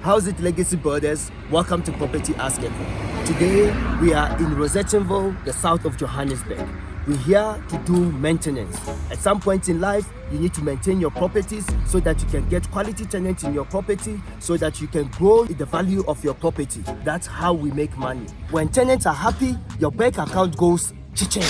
How's it, legacy brothers? Welcome to PropertyAskEkow. Today we are in Rosettenville, the south of Johannesburg. We're here to do maintenance. At some point in life, you need to maintain your properties so that you can get quality tenants in your property, so that you can grow the value of your property. That's how we make money. When tenants are happy, your bank account goes cha-ching.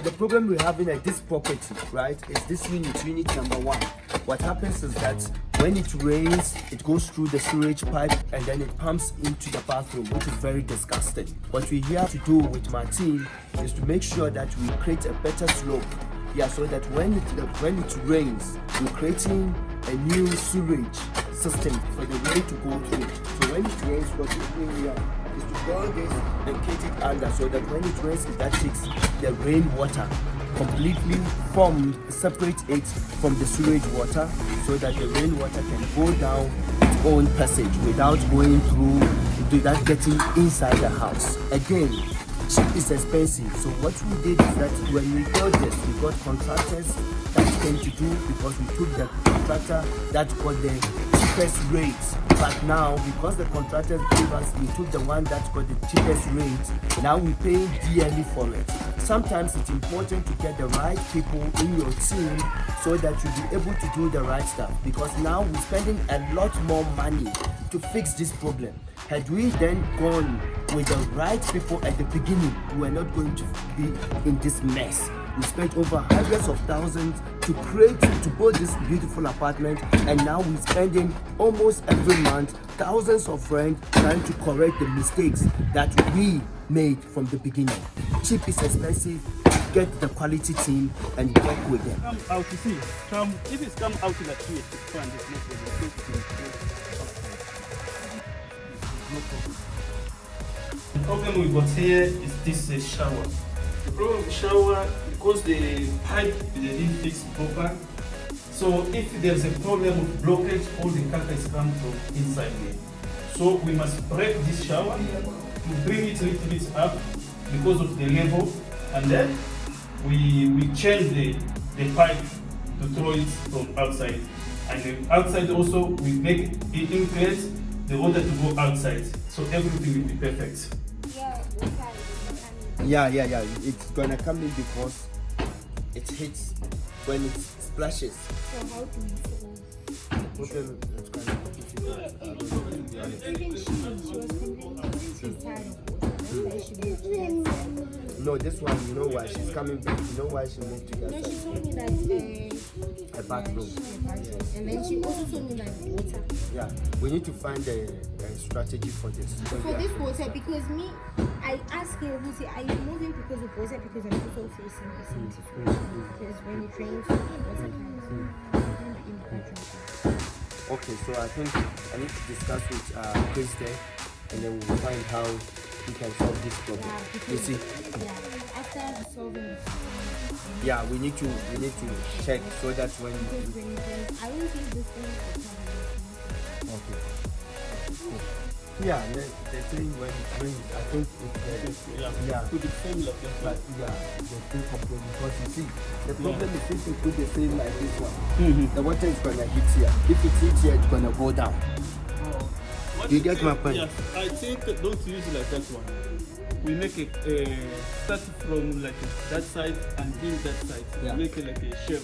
The problem we're having at this property, right, is this unit number one. What happens is that when it rains, it goes through the sewage pipe and then it pumps into the bathroom, which is very disgusting. What we're here to do with my team is to make sure that we create a better slope. Yeah, so that when it rains, we're creating a new sewage system for the rain to go through. So when it rains, what we're doing here is to burn this and keep it under, so that when it rains, that takes the rainwater completely separate it from the sewage water, so that the rainwater can go down its own passage without going through, without getting inside the house. Again, cheap is expensive. So what we did is that when we built this, we got contractors that came to do, because we took the contractor that got the cheapest rates. But now, because the contractors gave us, we took the one that got the cheapest rates. Now we pay dearly for it. Sometimes it's important to get the right people in your team so that you'll be able to do the right stuff, because now we're spending a lot more money to fix this problem. Had we then gone with the right people at the beginning, we were not going to be in this mess. We spent over hundreds of thousands to build this beautiful apartment, and now we're spending almost every month thousands of rand trying to correct the mistakes that we made from the beginning. Cheap is expensive. Get the quality team and work with them. Come out to see. If it's come out like here, it's fine. There's no problem. The problem we got here is this shower. The problem with shower, because the pipe they didn't fix proper. So if there's a problem with blockage, all the carpets come from inside here. So we must break this shower to bring it a little bit up because of the level, and then we change the pipe to throw it from outside, and the outside also we make it increase the water to go outside, so everything will be perfect. Yeah, it's gonna come in because it hits when it splashes. So how do we solve? No, this one, you know why she's coming back. You know why she moved to No, that she side? told me that A bathroom. and then she also told me like water. Yeah, we need to find a strategy for this. For this water, because I asked her, who said, are you moving because of water? Because I'm also facing the same situation. Because when it rains, water comes in the bedroom. Okay, so I think I need to discuss with Chris there, and then we'll find how we can solve this problem. Yeah, because, You see? yeah, after solving it, Yeah, we need to check so that when because when it rains, I don't think this thing will come. okay. Yeah, the thing when it rains, I think yeah. Put it same like that. But yeah, the thing complain, because you see, the problem is if you put the same like this one, the water is gonna hit here. If it hits here, it's gonna go down. What You get my point? Yes, I think don't use it like that one. We make it start from like that side and in that side. Yeah. Make it like a shape,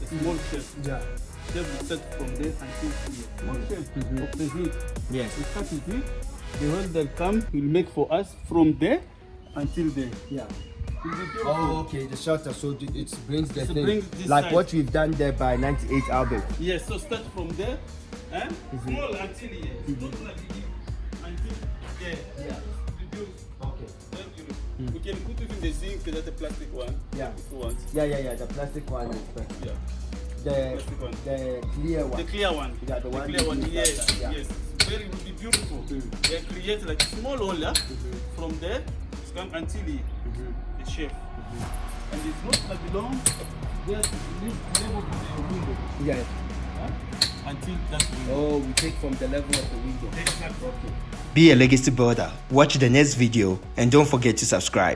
a small shape. Yeah. Shape we start from there until here. Small shape of the heat. Yes. We start with it. The one that come will make for us from there until there. Yeah. It will be beautiful. Oh, okay, the shutter, so it brings the So thing, brings this like side. what we've done there by 98 Albert. Yes, so start from there, small until here. Not like here, until there. Yeah. Be beautiful. Okay. Very beautiful. We can put even the zinc, that's a plastic one. Yeah. If you want. Yeah, the plastic one is better. Yeah. The Plastic one. clear one. The clear one. Yeah, the one clear you one. use Yes, like that, yeah. yes. Very will be beautiful. They create like a small hole from there, it's come until here, the shape. And it's not like long, just leave level to the window. Yeah. Until that window. Oh, we take from the level of the window. Exactly. Be a legacy builder. Watch the next video and don't forget to subscribe.